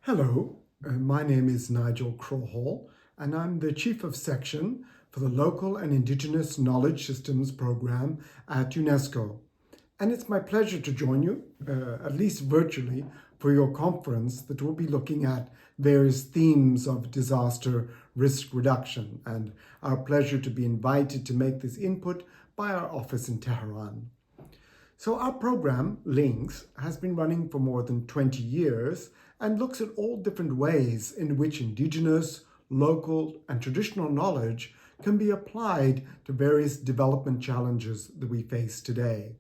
Hello, my name is Nigel Crawhall, and I'm the Chief of Section for the Local and Indigenous Knowledge Systems Program at UNESCO. And it's my pleasure to join you, at least virtually, for your conference that will be looking at various themes of disaster risk reduction, and our pleasure to be invited to make this input by our office in Tehran. So our program, LINKS, has been running for more than 20 years and looks at all different ways in which indigenous, local, and traditional knowledge can be applied to various development challenges that we face today.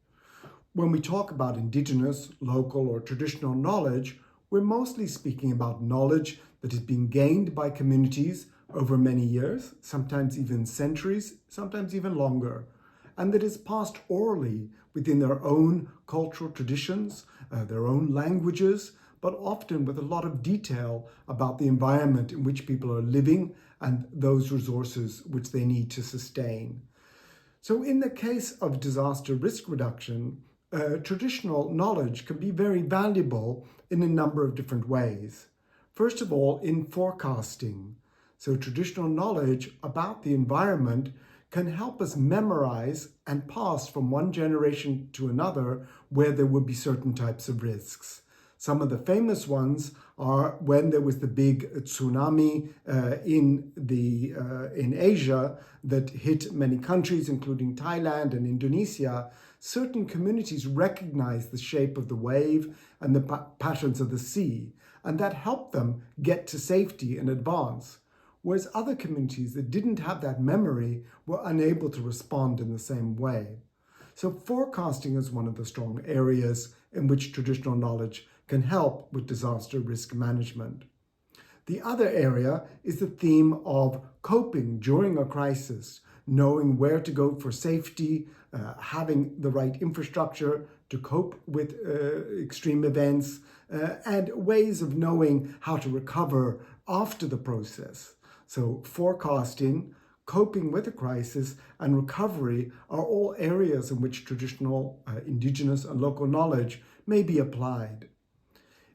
When we talk about indigenous, local, or traditional knowledge, we're mostly speaking about knowledge that has been gained by communities over many years, sometimes even centuries, sometimes even longer, and that is passed orally within their own cultural traditions, their own languages, but often with a lot of detail about the environment in which people are living and those resources which they need to sustain. So in the case of disaster risk reduction, traditional knowledge can be very valuable in a number of different ways. First of all, in forecasting. So traditional knowledge about the environment can help us memorize and pass from one generation to another where there would be certain types of risks. Some of the famous ones are when there was the big tsunami in Asia that hit many countries, including Thailand and Indonesia. Certain communities recognized the shape of the wave and the patterns of the sea, and that helped them get to safety in advance. Whereas other communities that didn't have that memory were unable to respond in the same way. So forecasting is one of the strong areas in which traditional knowledge can help with disaster risk management. The other area is the theme of coping during a crisis, knowing where to go for safety, having the right infrastructure to cope with extreme events, and ways of knowing how to recover after the process. So forecasting, coping with a crisis, and recovery are all areas in which traditional, indigenous, and local knowledge may be applied.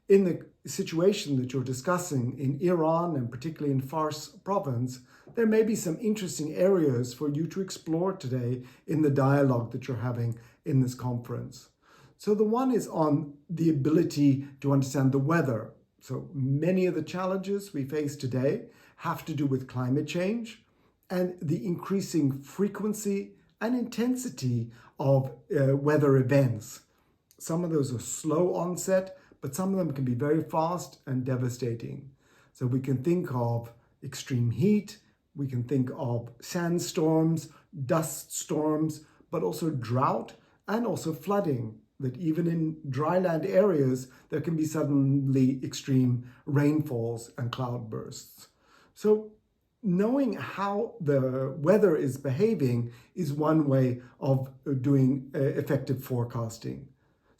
In the situation that you're discussing in Iran, and particularly in Fars province, there may be some interesting areas for you to explore today in the dialogue that you're having in this conference. So the one is on the ability to understand the weather. So many of the challenges we face today have to do with climate change and the increasing frequency and intensity of weather events. Some of those are slow onset, but some of them can be very fast and devastating. So we can think of extreme heat, we can think of sandstorms, dust storms, but also drought and also flooding, that even in dryland areas, there can be suddenly extreme rainfalls and cloudbursts. So knowing how the weather is behaving is one way of doing effective forecasting.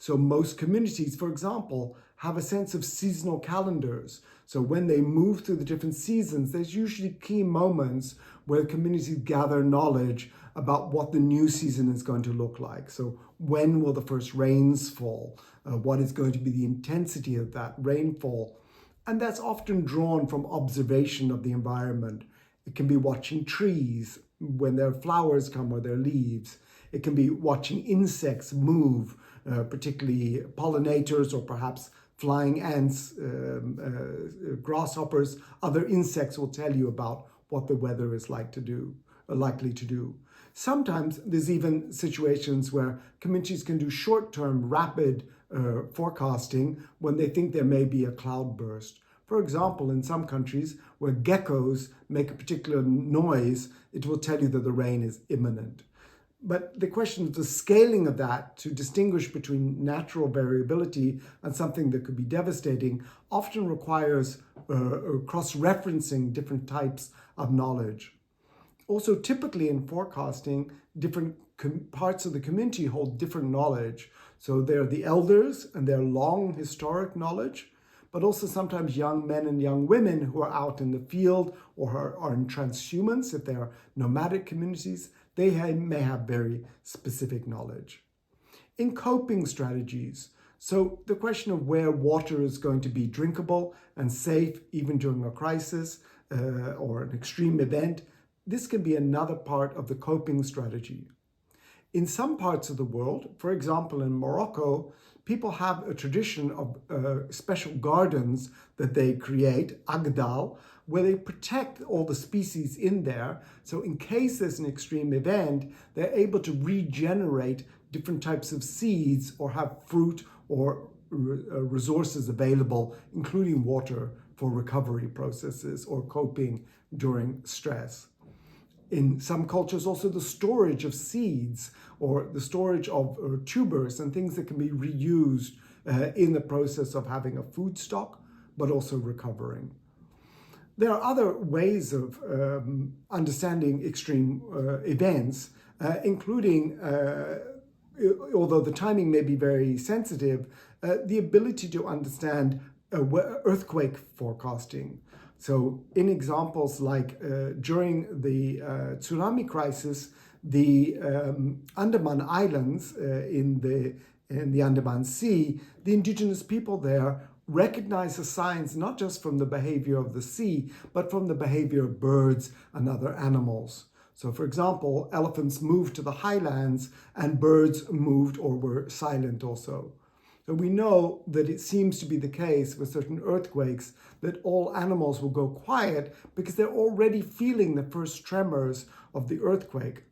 So most communities, for example, have a sense of seasonal calendars. So when they move through the different seasons, there's usually key moments where communities gather knowledge about what the new season is going to look like. So when will the first rains fall? What is going to be the intensity of that rainfall? And that's often drawn from observation of the environment. It can be watching trees when their flowers come or their leaves. It can be watching insects move, particularly pollinators or perhaps flying ants, grasshoppers. Other insects will tell you about what the weather is likely to do. Sometimes there's even situations where communities can do short-term rapid forecasting when they think there may be a cloudburst. For example, in some countries where geckos make a particular noise, it will tell you that the rain is imminent. But the question of the scaling of that to distinguish between natural variability and something that could be devastating often requires cross-referencing different types of knowledge. Also, typically in forecasting, different parts of the community hold different knowledge. So they're the elders and their long historic knowledge, but also sometimes young men and young women who are out in the field or are in transhumance, if they are nomadic communities, they may have very specific knowledge. In coping strategies, So the question of where water is going to be drinkable and safe even during a crisis or an extreme event, this can be another part of the coping strategy. In some parts of the world, for example in Morocco, people have a tradition of special gardens that they create, agdal, where they protect all the species in there. So in case there's an extreme event, they're able to regenerate different types of seeds or have fruit or resources available, including water, for recovery processes or coping during stress. In some cultures, also the storage of seeds or the storage of tubers and things that can be reused in the process of having a food stock, but also recovering. There are other ways of understanding extreme events, including, although the timing may be very sensitive, the ability to understand earthquake forecasting. So in examples like during the tsunami crisis, the Andaman Islands in the Andaman Sea, the indigenous people there recognize the signs not just from the behavior of the sea, but from the behavior of birds and other animals. So for example, elephants moved to the highlands and birds moved or were silent also. So we know that it seems to be the case with certain earthquakes that all animals will go quiet because they're already feeling the first tremors of the earthquake.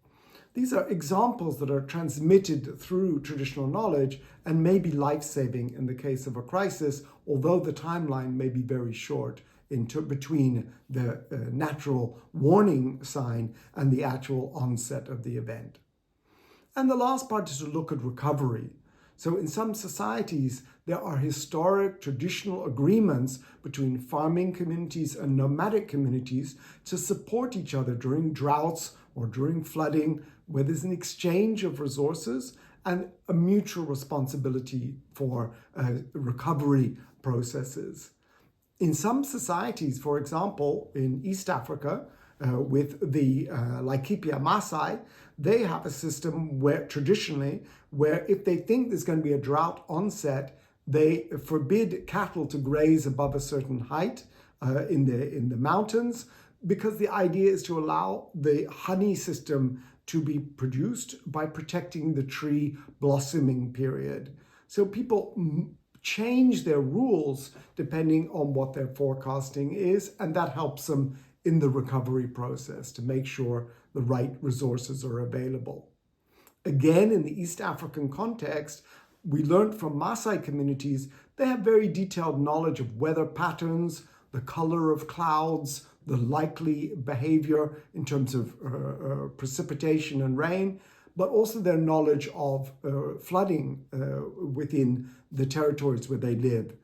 These are examples that are transmitted through traditional knowledge and may be life-saving in the case of a crisis, although the timeline may be very short between the natural warning sign and the actual onset of the event. And the last part is to look at recovery. So in some societies, there are historic traditional agreements between farming communities and nomadic communities to support each other during droughts or during flooding, where there's an exchange of resources and a mutual responsibility for recovery processes. In some societies, for example, in East Africa, with the Laikipia Maasai, they have a system where traditionally, where if they think there's going to be a drought onset, they forbid cattle to graze above a certain height in the mountains, because the idea is to allow the honey system to be produced by protecting the tree blossoming period. So people change their rules depending on what their forecasting is, and that helps them in the recovery process to make sure the right resources are available. Again, in the East African context, we learned from Maasai communities, they have very detailed knowledge of weather patterns, the color of clouds, the likely behavior in terms of precipitation and rain, but also their knowledge of flooding within the territories where they live.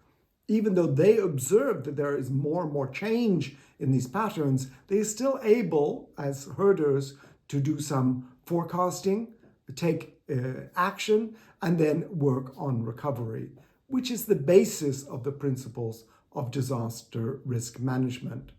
Even though they observe that there is more and more change in these patterns, they are still able, as herders, to do some forecasting, take action, and then work on recovery, which is the basis of the principles of disaster risk management.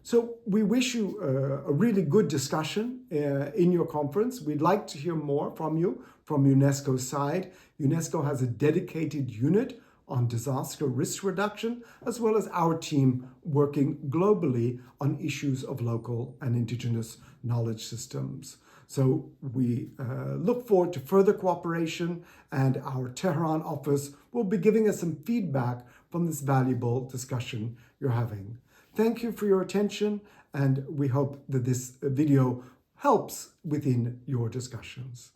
So we wish you a really good discussion in your conference. We'd like to hear more from you from UNESCO's side. UNESCO has a dedicated unit on disaster risk reduction, as well as our team working globally on issues of local and indigenous knowledge systems. So we look forward to further cooperation, and our Tehran office will be giving us some feedback from this valuable discussion you're having. Thank you for your attention, and we hope that this video helps within your discussions.